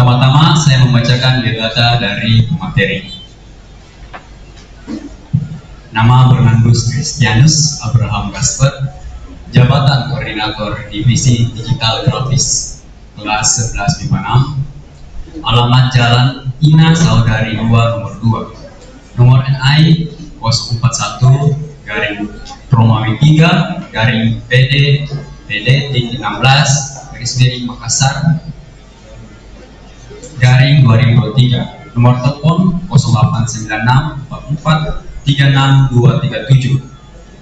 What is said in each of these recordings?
Pertama-tama saya membacakan biodata dari pemateri. Nama Bernardus Christianus Abraham Gasper, jabatan Koordinator Divisi Digital Grafis, kelas 11 MIPA 6, alamat Jalan Ina Saudari 2 nomor 2, nomor NI 041 garing Romawi 3 garing PD 16 garis miring Makassar garing 2023, nomor telepon 0896 44 36237.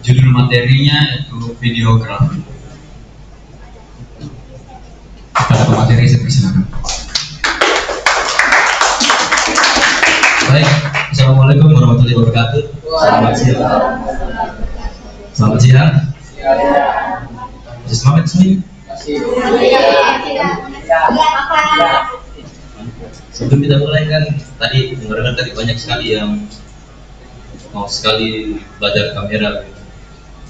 Judul materinya yaitu videografi. Pada pemateri saya persilakan. Baik, assalamualaikum warahmatullahi wabarakatuh. Selamat siang. Selamat siang. Masih semangat sini? Sebelum kita mulai kan tadi dengar tadi banyak sekali yang mau sekali belajar kamera.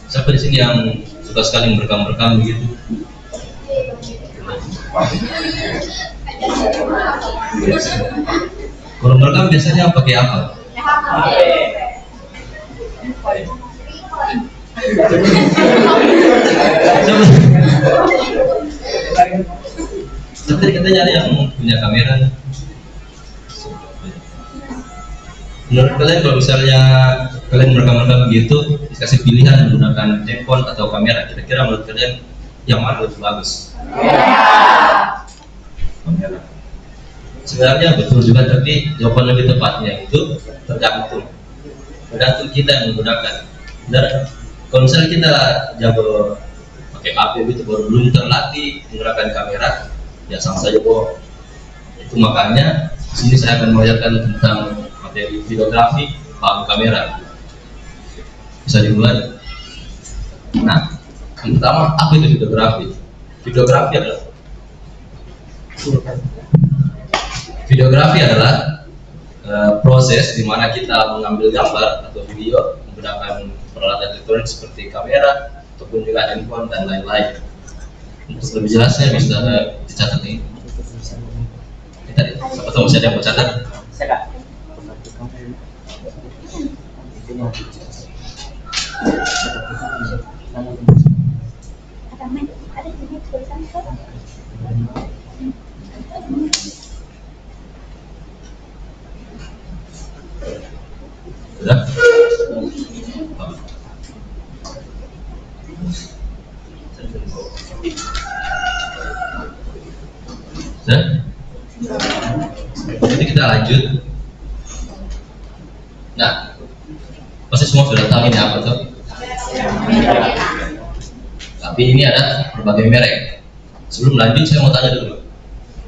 Siapa di sini yang suka sekali merekam begitu? Kalau merekam biasanya pakai apa? Tapi katanya ada yang punya kamera. Menurut kalian kalau misalnya kalian merekam begitu, dikasih pilihan menggunakan handphone atau kamera, kira-kira menurut kalian yang mana lebih bagus? Kamera. Sebenarnya betul juga, tapi jawaban lebih tepatnya itu tergantung kita yang menggunakan. Dan kalau misalnya kita jago pakai HP itu belum terlatih menggunakan kamera, ya sama saja bohong. Itu makanya di sini saya akan mengajarkan tentang materi videografi paham kamera. Bisa dimulai. Nah, yang pertama, apa itu videografi? Videografi adalah proses di mana kita mengambil gambar atau video menggunakan peralatan elektronik seperti kamera ataupun juga handphone dan lain-lain. Untuk lebih jelasnya bisa dicatat ini. Tadi, siapa tahu masih ada yang mau catat? Sudah? Sudah? Jadi kita lanjut. Nah, pasti semua sudah tahu ini apa tuh? Tapi ini ada berbagai merek. Sebelum lanjut saya mau tanya dulu.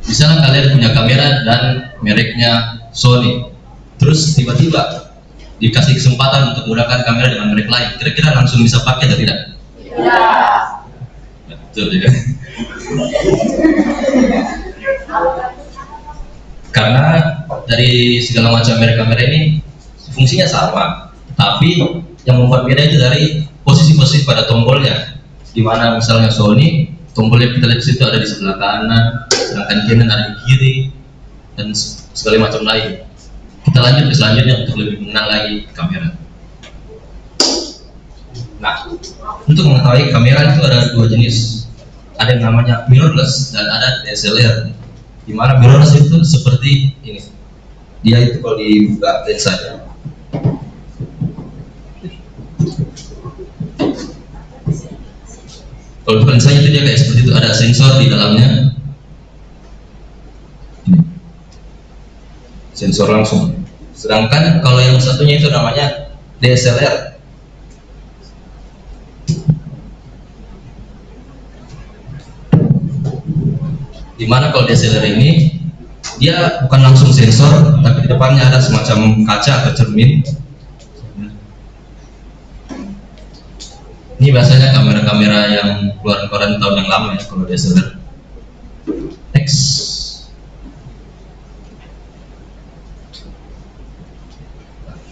Misalnya kalian punya kamera dan mereknya Sony, terus tiba-tiba dikasih kesempatan untuk menggunakan kamera dengan merek lain, kira-kira langsung bisa pakai atau tidak? Iya. Betul juga. Karena dari segala macam merek kamera ini fungsinya sama, tapi yang membuat beda itu dari posisi-posisi pada tombolnya. Di mana misalnya Sony, tombolnya kita lihat di situ ada di sebelah kanan, sedangkan Canon ada di kiri, dan segala macam lain. Kita lanjut ke selanjutnya untuk lebih mengenal lagi kamera. Nah, untuk mengetahui kamera itu ada dua jenis. Ada yang namanya mirrorless dan ada DSLR. Di mana mirrorless itu seperti ini. Dia itu kalau dibuka lensanya. Kalau lensanya itu dia kayak seperti itu, ada sensor di dalamnya. Ini. Sensor langsung. Sedangkan kalau yang satunya itu namanya DSLR. Dimana kalau DSLR ini dia bukan langsung sensor, tapi di depannya ada semacam kaca atau cermin. Ini biasanya kamera-kamera yang keluaran tahun yang lama ya kalau DSLR. Next.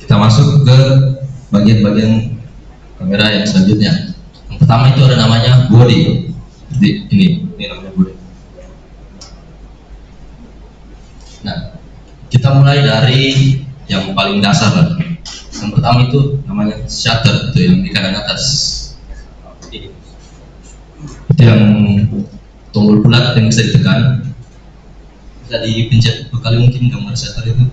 Kita masuk ke bagian-bagian kamera yang selanjutnya. Yang pertama itu ada namanya body. Ini namanya body. Nah, kita mulai dari yang paling dasar lah. Yang pertama itu namanya shutter, itu yang di kanan atas. Ini. Itu yang tombol bulat yang bisa ditekan. Bisa dipencet 2 kali mungkin gambar shutter itu.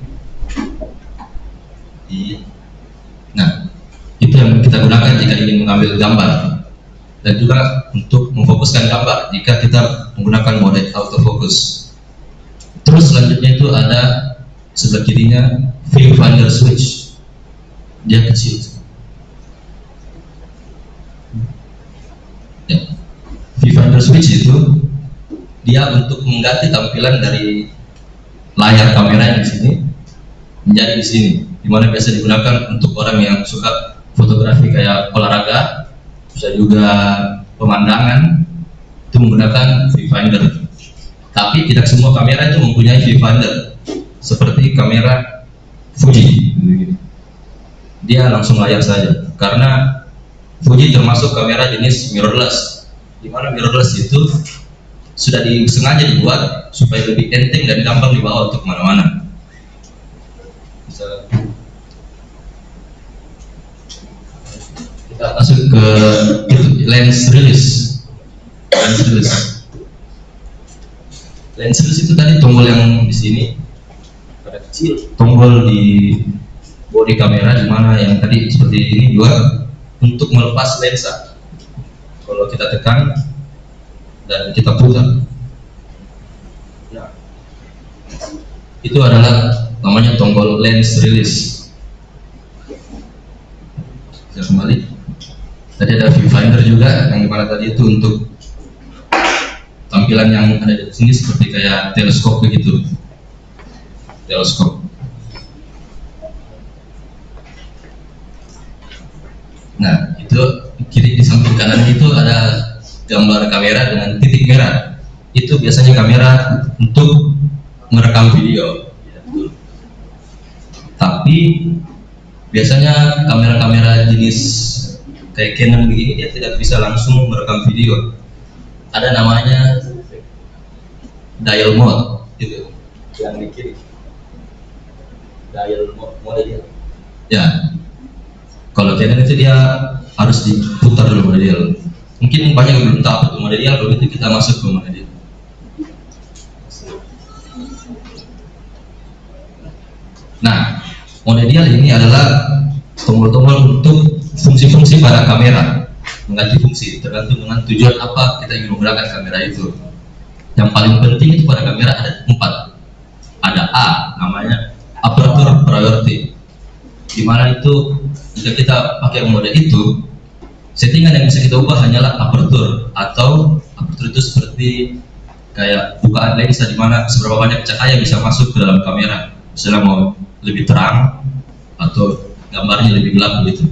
Nah, itu yang kita gunakan jika ingin mengambil gambar, dan juga untuk memfokuskan gambar jika kita menggunakan mode autofocus. Terus selanjutnya itu ada sebelah kirinya viewfinder switch, dia kecil. Ya. Viewfinder switch itu dia untuk mengganti tampilan dari layar kamera yang di sini menjadi di sini, dimana biasa digunakan untuk orang yang suka fotografi kayak olahraga, bisa juga pemandangan, itu menggunakan viewfinder. Tapi tidak semua kamera itu mempunyai viewfinder, seperti kamera Fuji. Dia langsung layar saja, karena Fuji termasuk kamera jenis mirrorless, dimana mirrorless itu sudah disengaja dibuat supaya lebih enteng dan gampang dibawa untuk kemana-mana. Kita masuk ke lens release. Lens release itu tadi tombol yang di sini ada kecil, tombol di bodi kamera di mana yang tadi seperti ini juga untuk melepas lensa. Kalau kita tekan dan kita putar, nah, itu adalah namanya tombol lens release. Saya kembali. Tadi ada viewfinder juga, yang dimana tadi itu untuk tampilan yang ada di sini seperti kayak teleskop begitu. Teleskop. Nah, itu kiri di samping kanan itu ada gambar kamera dengan titik merah. Itu biasanya kamera untuk merekam video. Tapi biasanya kamera-kamera jenis kayak Canon begini dia tidak bisa langsung merekam video. Ada namanya dial mode, gitu. Yang di kiri. Dial mode dia. Ya. Kalau Canon itu dia harus diputar dulu mode dial. Mungkin banyak yang belum tahu itu mode dial, kalau itu kita masuk ke mode dial. Nah, mode dial ini adalah tombol-tombol untuk fungsi-fungsi pada kamera, mengganti fungsi tergantung dengan tujuan apa kita ingin menggunakan kamera itu. Yang paling penting itu pada kamera ada 4. Ada A, namanya aperture priority, dimana itu jika kita pakai mode itu, settingan yang bisa kita ubah hanyalah aperture, atau aperture itu seperti kayak bukaan lensa dimana seberapa banyak cahaya bisa masuk ke dalam kamera. Misalnya mau lebih terang atau gambarnya lebih gelap begitu.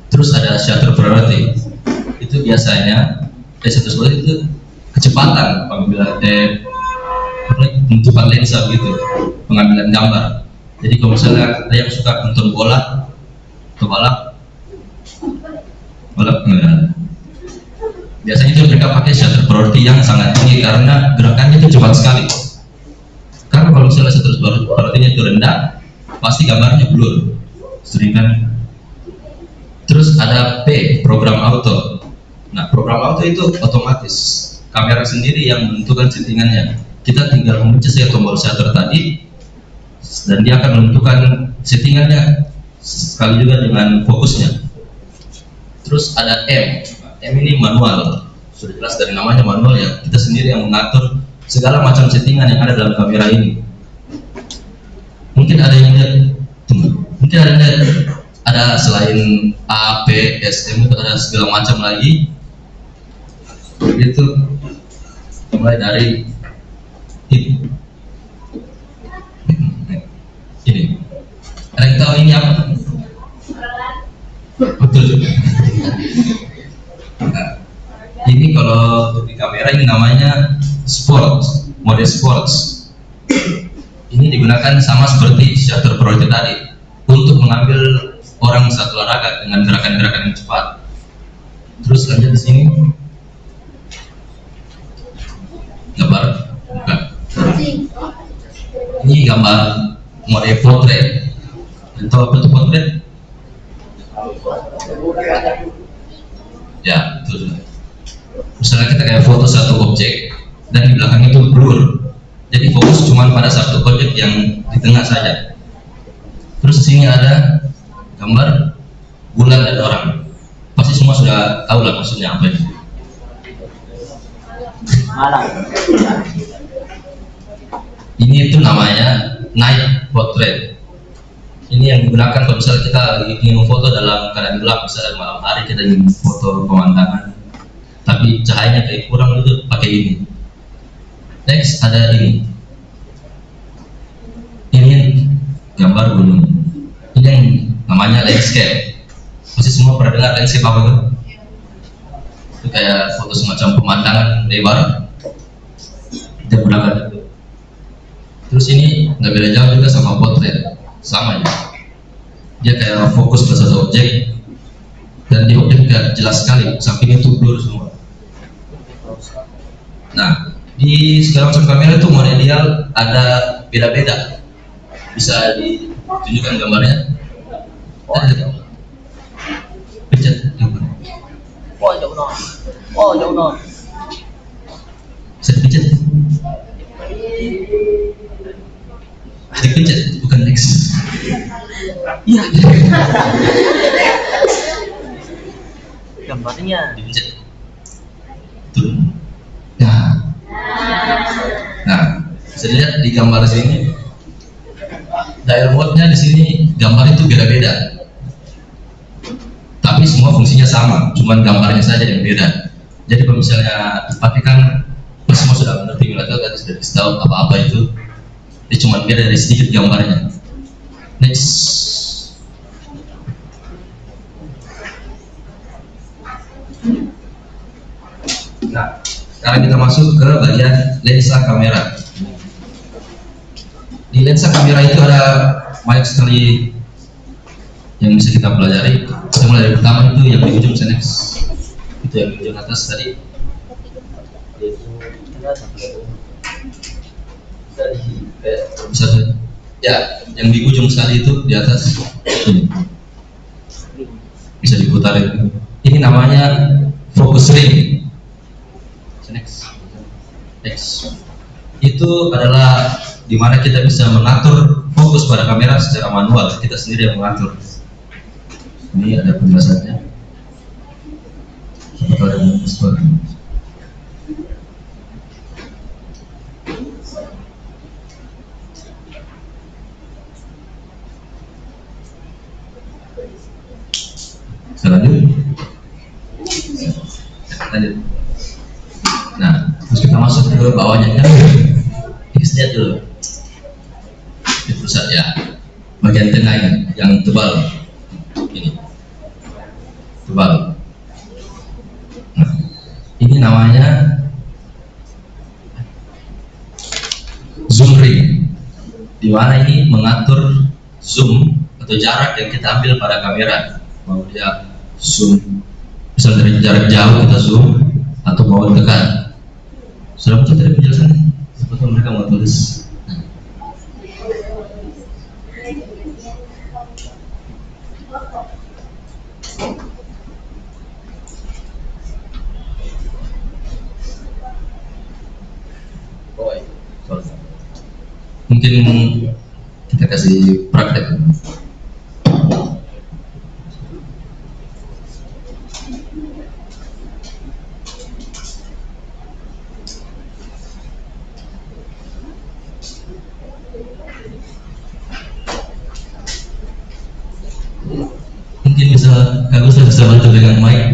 Terus ada shutter priority, itu biasanya shutter priority itu kecepatan pengambilan penunjukan lensa begitu, pengambilan gambar. Jadi kalau misalnya ada yang suka nonton bola atau balap, biasanya itu mereka pakai shutter priority yang sangat tinggi karena gerakannya itu cepat sekali. Karena kalau misalnya shutter priority-nya itu rendah, pasti gambarnya blur, sering kan. Terus ada P, program auto. Nah, program auto itu otomatis, kamera sendiri yang menentukan settingannya. Kita tinggal memencet saja tombol shutter tadi, dan dia akan menentukan settingannya sekali juga dengan fokusnya. Terus ada M. M ini manual. Sudah jelas dari namanya manual ya. Kita sendiri yang mengatur segala macam settingan yang ada dalam kamera ini. Mungkin ada yang lihat, mungkin ada yang lihat, ada selain A, P, S, M itu ada segala macam lagi. Begitu. Mulai dari ini. Ini. Ada yang tahu ini apa? Betul juga. Nah, ini kalau untuk di kamera ini namanya sports, mode sports. Ini digunakan sama seperti shutter priority tadi untuk mengambil orang saat olahraga dengan gerakan-gerakan yang cepat. Terus lanjut di sini. Gambar. Bukan. Ini gambar model potret. Tahu apa itu potret? Ya, betul. Misalnya kita kayak foto satu objek dan di belakang itu blur. Jadi fokus cuma pada satu objek yang di tengah saja. Terus di sini ada gambar bulan dan orang. Pasti semua sudah tahu lah maksudnya apa itu. Ini itu namanya night portrait. Ini yang digunakan kalau misalnya kita ingin foto dalam keadaan gelap, misalnya malam hari kita ingin foto pemandangan, tapi cahayanya kayak kurang, itu pakai ini. Next ada ini. Ini gambar gunung. Ini yang namanya landscape. Pasti semua pernah dengar landscape apa itu? Itu kayak foto semacam pemandangan lebar. Kita gunakan itu. Terus ini nggak beda jauh juga sama potret, sama ya. Dia kayak fokus ke satu objek dan di objek nggak jelas sekali, samping itu blur semua. Nah, di segala macam kamera itu model ideal ada beda-beda. Bisa ditunjukkan gambarnya. Pencet gambar. Jauh no. Bisa dipencet. Dipencet, bukan next. Iya. Gambarnya Dipencet. Betul. Nah, bisa dilihat di gambar sini. Dial mode-nya di sini gambar itu beda-beda. Tapi semua fungsinya sama, cuman gambarnya saja yang beda. Jadi kalau misalnya dipakai kan semua sudah mengerti, atau sudah tahu apa-apa itu. Dia cuma beda dari sedikit gambarnya. Next. Nah, sekarang kita masuk ke bagian lensa kamera. Di lensa kamera itu ada banyak sekali yang bisa kita pelajari. Kita mulai dari pertama itu yang di ujung, next. Itu yang di ujung atas tadi. Bisa ya, yang di ujung sekali itu di atas ini. Bisa diputar itu. Ini namanya focus ring. Next. Itu adalah dimana kita bisa mengatur fokus pada kamera secara manual. Kita sendiri yang mengatur. Ini ada penjelasannya. Siapa ada suara? Lanjut. Nah, terus kita masuk ke bawahnya kan. Kita lihat dulu. Di pusat ya. Bagian tengah yang tebal. Ini. Tebal. Nah, ini namanya zoom ring. Di mana ini mengatur zoom atau jarak yang kita ambil pada kamera. Mau dia zoom, misal dari jarak jauh kita zoom atau mau dekat. Sudah betul tadi penjelasannya? Sebetulnya mereka mau tulis. Mungkin kita kasih praktek. Mungkin bisa Kak Gusman bisa bantu dengan mic.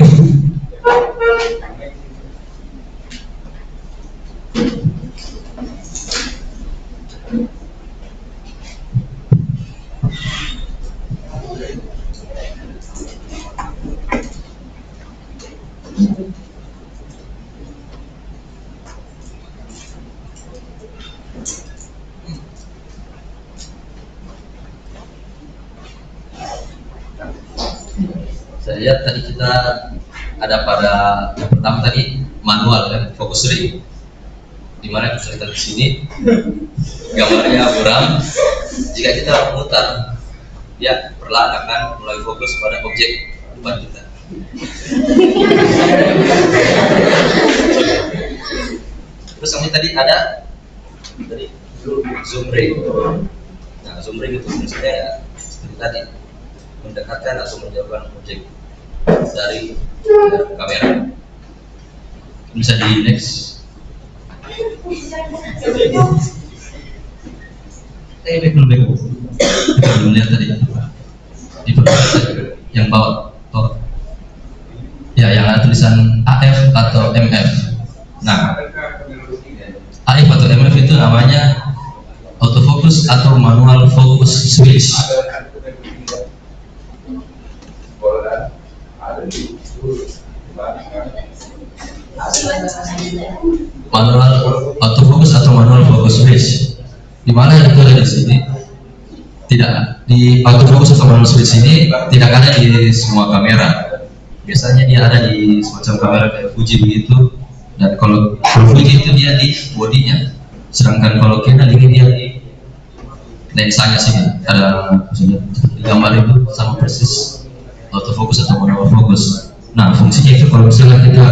Saya lihat tadi kita ada pada yang pertama tadi manual kan, fokus ring. Dimana bisa kita di sini gambarnya buram. Jika kita memutar, dia perlahan akan mulai fokus pada objek depan kita. Terus yang tadi ada zoom ring. Nah, zoom ring itu fungsinya ya seperti tadi, mendekatkan atau menjauhkan objek dari kamera. Bisa di next. Kita belum lihat tadi di yang bawah ya, yang ada tulisan AF atau MF. Nah, AF atau MF itu namanya autofocus atau manual focus switch. Manual autofocus atau manual focus switch. Di mana itu ada di sini? Tidak, di autofocus atau manual switch ini tidak ada di semua kamera. Biasanya dia ada di semacam kamera kayak Fuji begitu, dan kalau Fuji itu dia di bodinya, sedangkan kalau Canon ini dia di lensanya sini. Ada maksudnya di gambar itu sama persis autofocus atau manual focus. Nah, fungsinya itu kalau misalnya kita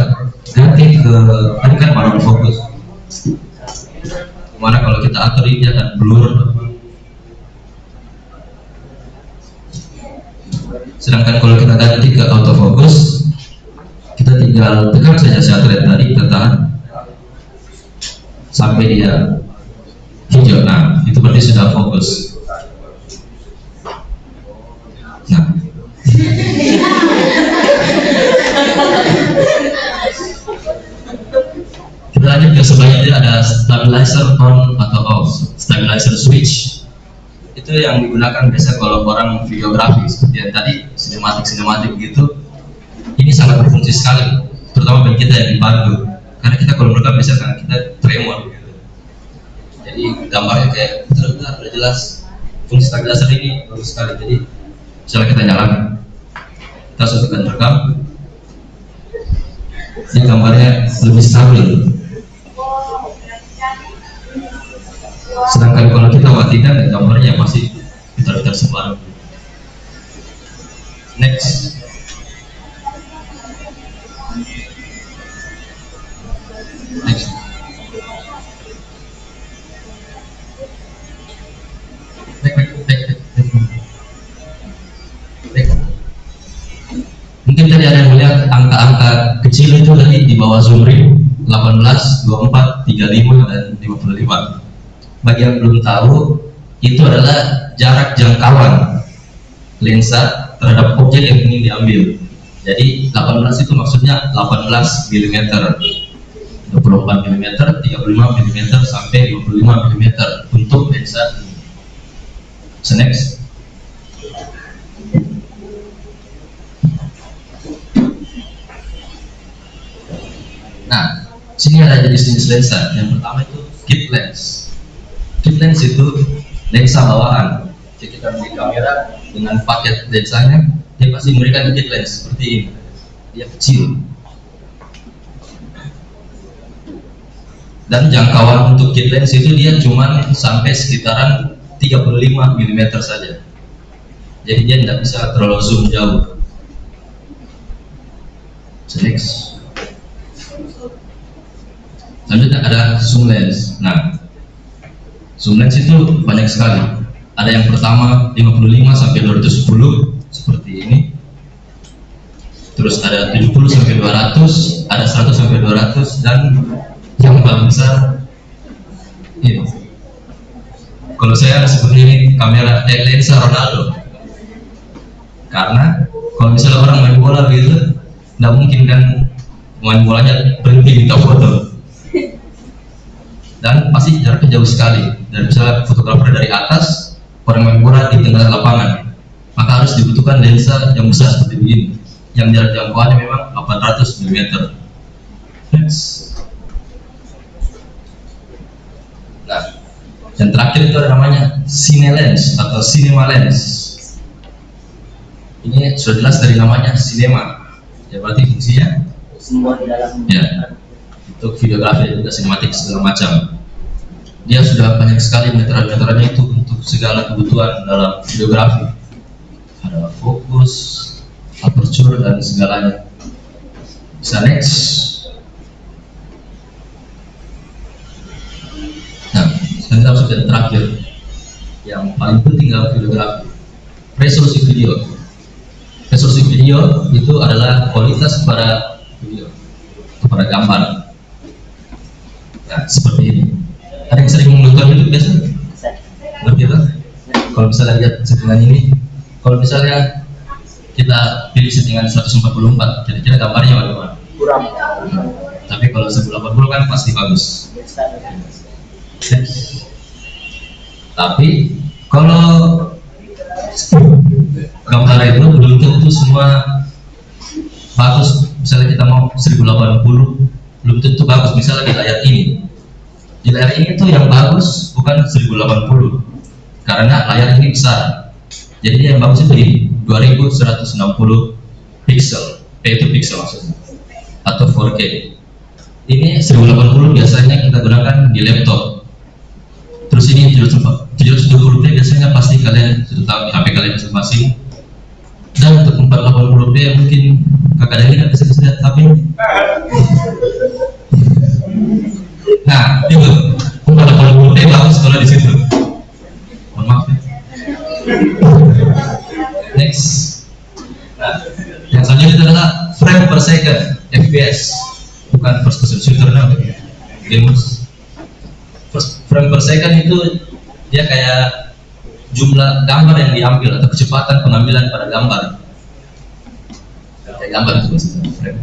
ganti ke tadi kan manual focus, dimana kalau kita atur ini akan blur. Sedangkan kalau kita ganti ke autofocus, kita tinggal tekan saja shutter tadi, kita tahan sampai dia hijau. Nah, itu berarti sudah fokus. Nah, kita lanjut ke selanjutnya, ada stabilizer on atau off, stabilizer switch. Itu yang digunakan biasa kalau orang videografi seperti yang tadi, sinematik gitu. Ini sangat berfungsi sekali, terutama bagi kita yang dibantu, karena kita kalau merekam biasa kan kita tremor gitu. Jadi gambarnya kayak betul-betul udah jelas. Fungsi stabilizer ini bagus sekali. Jadi misalnya kita nyalakan, kita sudah rekam, ini gambarnya lebih stabil. Sedangkan kalau kita matikan, gambarnya masih putar-putar sembarang. Next. Next. Mungkin tadi ada yang melihat angka-angka kecil itu tadi di bawah zoom ring 18, 24, 35 dan 55. Bagi yang belum tahu, itu adalah jarak jangkauan lensa terhadap objek yang ingin diambil. Jadi 18 itu maksudnya 18 mm, 24 mm, 35 mm sampai 55 mm untuk lensa ini. So next. Nah, sini ada jenis-jenis lensa. Yang pertama itu kit lens. Kit lens itu lensa bawahan. Jadi kita beli kamera dengan paket lensanya, dia pasti memberikan kit lens seperti ini. Dia kecil. Dan jangkauan untuk kit lens itu dia cuma sampai sekitaran 35 mm saja. Jadi dia tidak bisa terlalu zoom jauh. So next. Selanjutnya ada zoom lens. Nah, zoom lens itu banyak sekali. Ada yang pertama 55 sampai 210 seperti ini. Terus ada 70 sampai 200, ada 100 sampai 200, dan yang paling besar ini. Kalau saya seperti ini, kamera lensa Ronaldo. Karena kalau misalnya orang main bola gitu, tidak mungkin kan main bolanya berhenti minta foto. Dan pasti jaraknya jauh sekali. Dan misalnya fotografer dari atas, orang main bola di tengah lapangan, maka harus dibutuhkan lensa yang besar seperti begini, yang jarak jangkauannya memang 800 mm. Next. Nah, yang terakhir itu ada namanya cine lens atau cinema lens. Ini sudah jelas dari namanya cinema, ya berarti fungsinya semua di dalam ya untuk videografi dan juga sinematik segala macam. Dia sudah banyak sekali meteran-meterannya itu untuk segala kebutuhan dalam videografi. Ada fokus, aperture dan segalanya. Bisa next. Nah, sekarang kita masuk ke terakhir yang paling penting dalam videografi, resolusi video. Resolusi video itu adalah kualitas pada video, kepada gambar. Nah, seperti ini. Ada yang sering menonton YouTube biasa? Ngerti kan? Kalau misalnya lihat settingan ini, kalau misalnya kita pilih settingan 144, kira-kira gambarnya bagaimana? Kurang. Tapi kalau 1080 kan pasti bagus. Tapi kalau gambar itu belum tentu semua bagus. Misalnya kita mau 1080, belum tentu bagus. Misalnya di layar ini, tuh yang bagus bukan 1080, karena layar ini besar. Jadi yang bagus itu di 2160 pixel, itu pixel maksudnya, atau 4K. Ini 1080 biasanya kita gunakan di laptop. Terus ini 720p biasanya pasti kalian sudah tahu di HP kalian masing-masing. Dan untuk 480p mungkin kakak Dani nggak bisa lihat HP. Nah, itu 480p bagus kalau di situ. Mohon maaf ya. Next. Nah, yang selanjutnya itu adalah frame per second, FPS, bukan first person shooter nah, gamers. Frame per second itu dia kayak jumlah gambar yang diambil atau kecepatan pengambilan pada gambar. Kayak gambar itu maksudnya frame.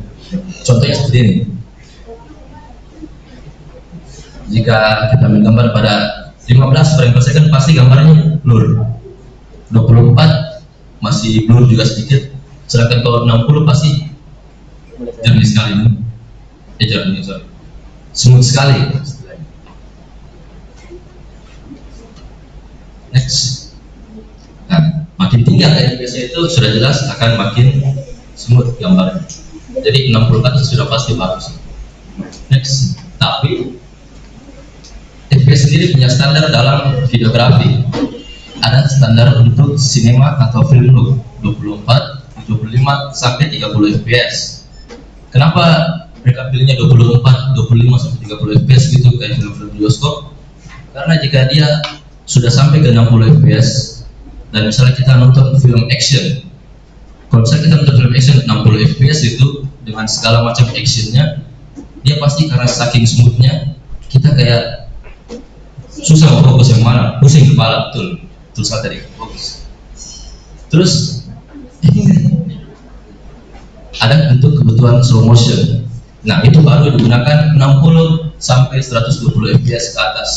Contohnya seperti ini. Jika kita menggambar pada 15 frame per second pasti gambarnya blur. 24 masih blur juga sedikit. Sedangkan kalau 60 pasti jernih sekali. Jernih, sorry. Smooth sekali. Next. Nah, makin tinggi angka FPS itu sudah jelas akan makin smooth gambarnya. Jadi 60 kan sudah pasti bagus. Next. Tapi FPS sendiri punya standar dalam videografi. Ada standar untuk sinema atau film look 24, 75 sampai 30 fps. Kenapa mereka pilihnya 24, 25 sampai 30 fps gitu kayak film-film bioskop? Karena jika dia sudah sampai ke 60 fps dan misalnya kita nonton film action, kalau misalnya kita nonton film action 60 fps itu dengan segala macam actionnya, dia pasti karena saking smoothnya kita kayak susah mau fokus yang mana, pusing kepala. Betul saat tadi fokus. Terus ada untuk kebutuhan slow motion. Nah, itu baru digunakan 60 sampai 120 fps ke atas.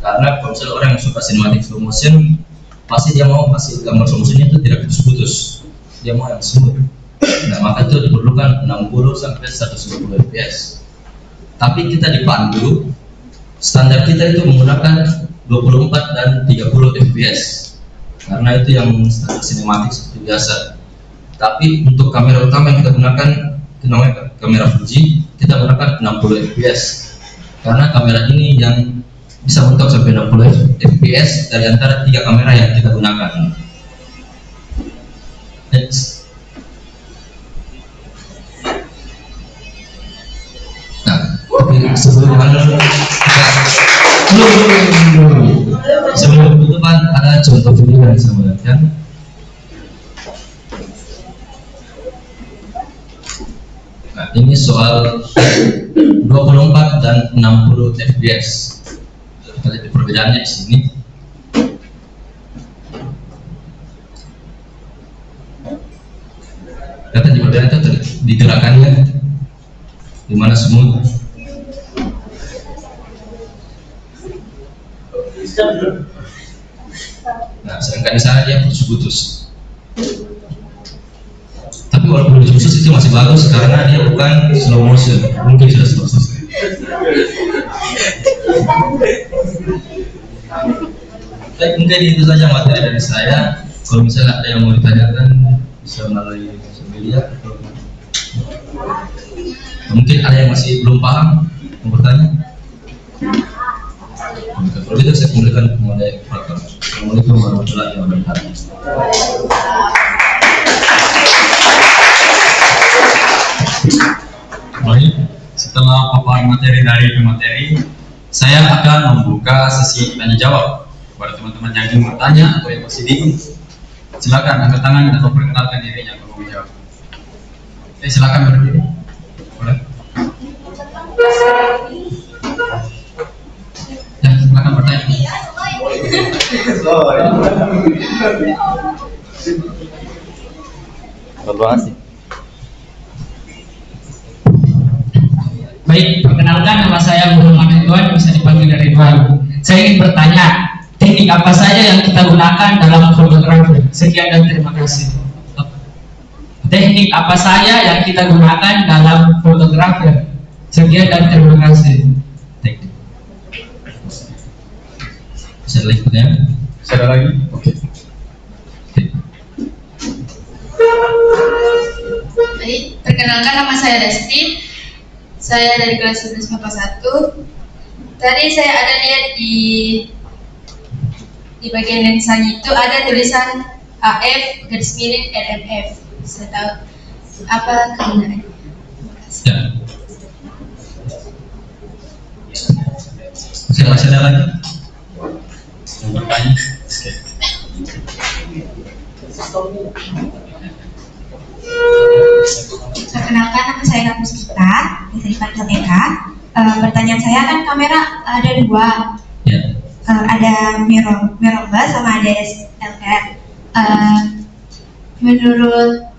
Karena kalau misalnya orang yang suka cinematic slow motion, pasti dia mau hasil gambar slow motionnya itu tidak putus-putus. Dia mau yang smooth. Nah, maka itu diperlukan 60 sampai 120 fps. Tapi kita dipandu, standar kita itu menggunakan 24 dan 30 fps. Karena itu yang standar sinematik seperti biasa. Tapi untuk kamera utama yang kita gunakan, itu namanya kamera Fuji, kita gunakan 60 fps. Karena kamera ini yang bisa mentok sampai 60 fps dari antara 3 kamera yang kita gunakan. Next. Nah, sebelum penutupan ada contoh video yang saya melihatkan. Nah, ini soal 24 dan 60 fps. Kita lihat perbedaannya di sini. Lihat di perbedaan itu di gerakannya, di mana smooth. Nah, sedangkan di sana dia putus-putus. Tapi walaupun putus-putus itu masih bagus karena dia bukan slow motion. Mungkin sudah slow motion. Baik, mungkin itu saja materi dari saya. Kalau misalnya ada yang mau ditanyakan bisa melalui sosial media. Mungkin ada yang masih belum paham, Mau bertanya? Kalau gitu saya kembalikan kepada operator. Assalamualaikum warahmatullahi wabarakatuh. Baik, setelah paparan materi dari pemateri, saya akan membuka sesi tanya jawab kepada teman-teman yang ingin bertanya atau yang masih bingung. Silakan angkat tangan atau perkenalkan dirinya kalau mau jawab. Silakan berdiri. Boleh. Ya, silakan bertanya. Baik, perkenalkan nama saya Muhammad Ridwan, bisa dipanggil Ridwan. Saya ingin bertanya, teknik apa saja yang kita gunakan dalam fotografi? Sekian dan terima kasih. Teknik apa saja yang kita gunakan dalam fotografi? Sekian dan terima kasih. Teknik. Bisa berikutnya? Ada lagi? Oke. Baik, perkenalkan nama saya Desti. Saya dari kelas 11 MAPA 1. Tadi saya ada lihat di bagian lensanya itu ada tulisan AF garis miring RMF. Saya tahu apa kegunaannya. Ya. Masih ada lagi? Mau bertanya? Perkenalkan, nama saya Kak Puspita, bisa dipanggil Eka. Pertanyaan saya kan kamera ada dua, Ya. ada mirrorless sama ada SLR. Menurut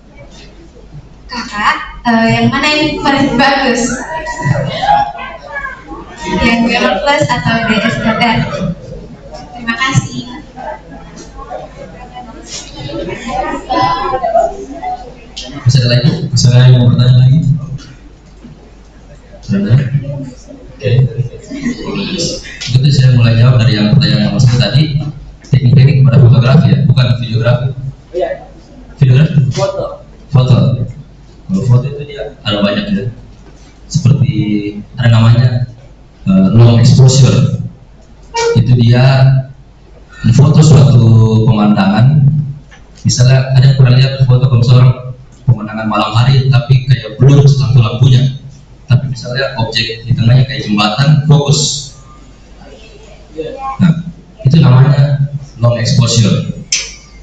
kakak, yang mana yang paling bagus? Yang mirrorless atau DSLR? Terima kasih. Masih ada lagi? Masih ada yang mau bertanya lagi? Sudah? Oke. Itu saya mulai jawab dari yang pertanyaan Mas tadi. Teknik-teknik pada fotografi ya, bukan videografi. Videografi? Foto. Kalau foto itu dia ada banyak ya. Seperti ada namanya long exposure. Itu dia memfoto suatu pemandangan. Misalnya ada yang pernah lihat foto kalau pemandangan malam hari tapi kayak blur lampu-lampunya, tapi misalnya objek di tengahnya kayak jembatan fokus. Nah, itu namanya long exposure.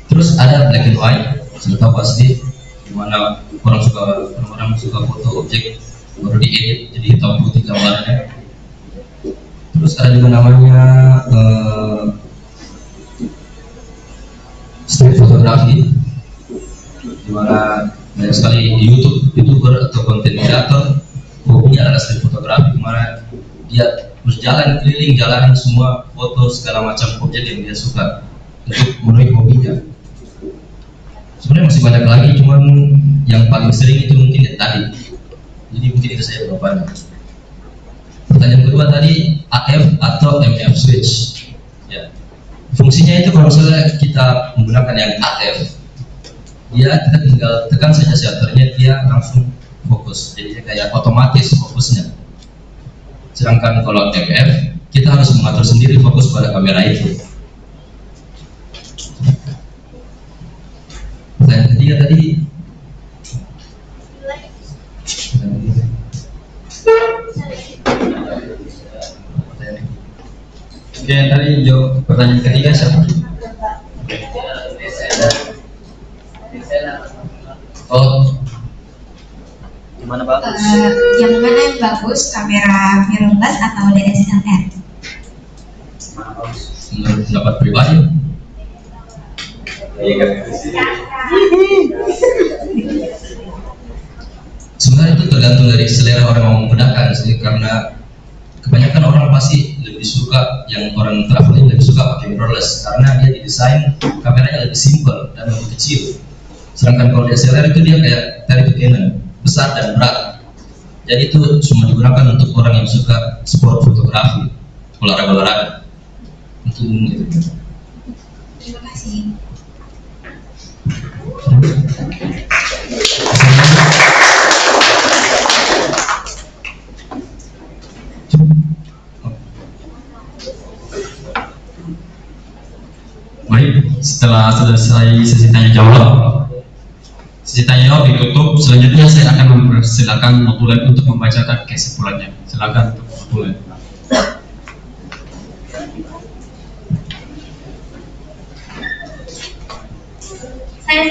Terus ada black and white, sudah tahu pasti dimana orang suka foto objek baru diedit jadi hitam putih gambarnya. Terus ada juga namanya street photography, dimana banyak sekali di YouTube YouTuber atau konten kreator hobinya adalah street photography, dimana dia berjalan keliling jalanan semua foto segala macam objek yang dia suka untuk memenuhi hobinya. Sebenarnya masih banyak lagi, cuman yang paling sering itu mungkin ya tadi. Jadi mungkin itu saya jawabannya. Pertanyaan kedua tadi AF atau MF switch. Ya. Fungsinya itu kalau misalnya kita menggunakan yang AF, kita tinggal tekan saja shutternya, dia langsung fokus, jadi kayak otomatis fokusnya. Sedangkan kalau MF, kita harus mengatur sendiri fokus pada kamera itu. Pertanyaan ketiga tadi, Oke, yang tadi jawab pertanyaan ketiga siapa? oh gimana bagus? Yang mana yang bagus, kamera mirrorless atau DSLR? Menurut pendapat pribadi, sebenarnya itu tergantung dari selera orang yang menggunakan sih, karena kebanyakan orang pasti lebih suka, yang orang traveling lebih suka pakai mirrorless karena dia didesain kameranya lebih simple dan lebih kecil. Sedangkan kalau DSLR itu dia kayak tadi itu Canon, besar dan berat. Jadi itu cuma digunakan untuk orang yang suka sport fotografi, olahraga. Untuk itu. Terima kasih. Coba setelah selesai sesi tanya jawab, ditutup. Selanjutnya saya akan mempersilakan notulen untuk membacakan kesimpulannya. Silakan untuk notulen. Saya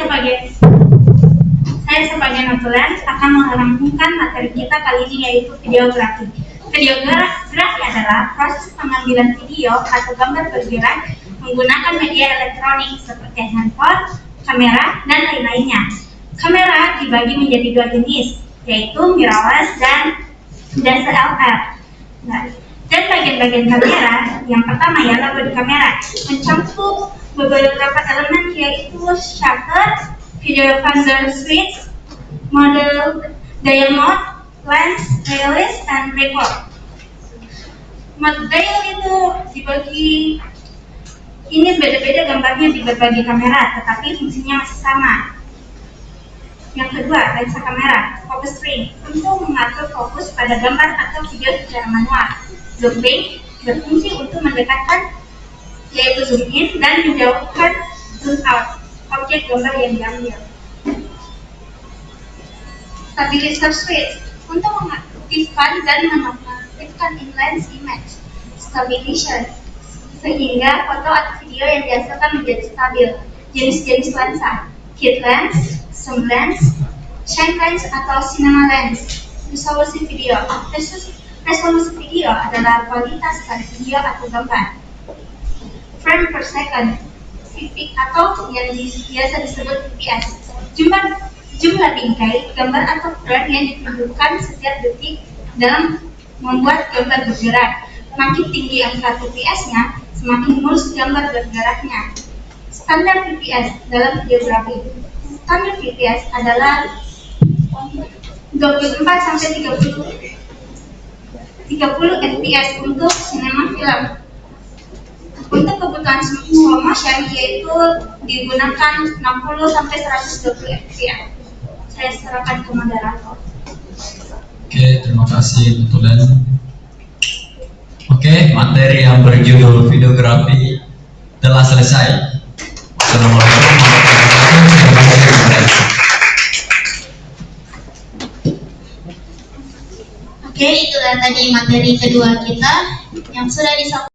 sebagai notulen akan merangkumkan materi kita kali ini, yaitu videografi. Videografi adalah proses pengambilan video atau gambar bergerak menggunakan media elektronik seperti handphone, kamera, dan lain-lainnya. Kamera dibagi menjadi dua jenis, yaitu mirrorless dan DSLR. Dan bagian-bagian kamera, yang pertama ialah body kamera, mencakup beberapa elemen yaitu shutter, video finder switch, model dial mode, lens, release, dan record. Dial itu dibagi, ini beda-beda gambarnya di berbagai kamera, tetapi fungsinya masih sama. Yang kedua, lensa kamera, focus ring, untuk mengatur fokus pada gambar atau video secara manual. Zoom ring berfungsi untuk mendekatkan, yaitu zoom in, dan menjauhkan zoom out objek gambar yang diambil. Stabilizer switch untuk mengaktifkan dan menonaktifkan in-lens image stabilization, sehingga foto atau video yang dihasilkan menjadi stabil. Jenis-jenis lensa: kit lens, zoom lens, shine lens, atau cinema lens. Resolusi video. Resolusi video adalah kualitas dari video atau gambar. Frame per second, atau yang biasa disebut fps. Jumlah bingkai gambar atau frame yang ditunjukkan setiap detik dalam membuat gambar bergerak. Semakin tinggi angka fps-nya, semakin mulus gambar bergeraknya. Standar fps dalam videografi. Standar fps adalah 24 sampai 30 fps untuk sinema film. Untuk kebutuhan slow motion yaitu digunakan 60 sampai 120 fps. Saya serahkan ke moderator. Oke, terima kasih notulen. Oke, materi yang berjudul videografi telah selesai. Assalamualaikum warahmatullahi wabarakatuh. Oke, itulah tadi materi kedua kita yang sudah disampaikan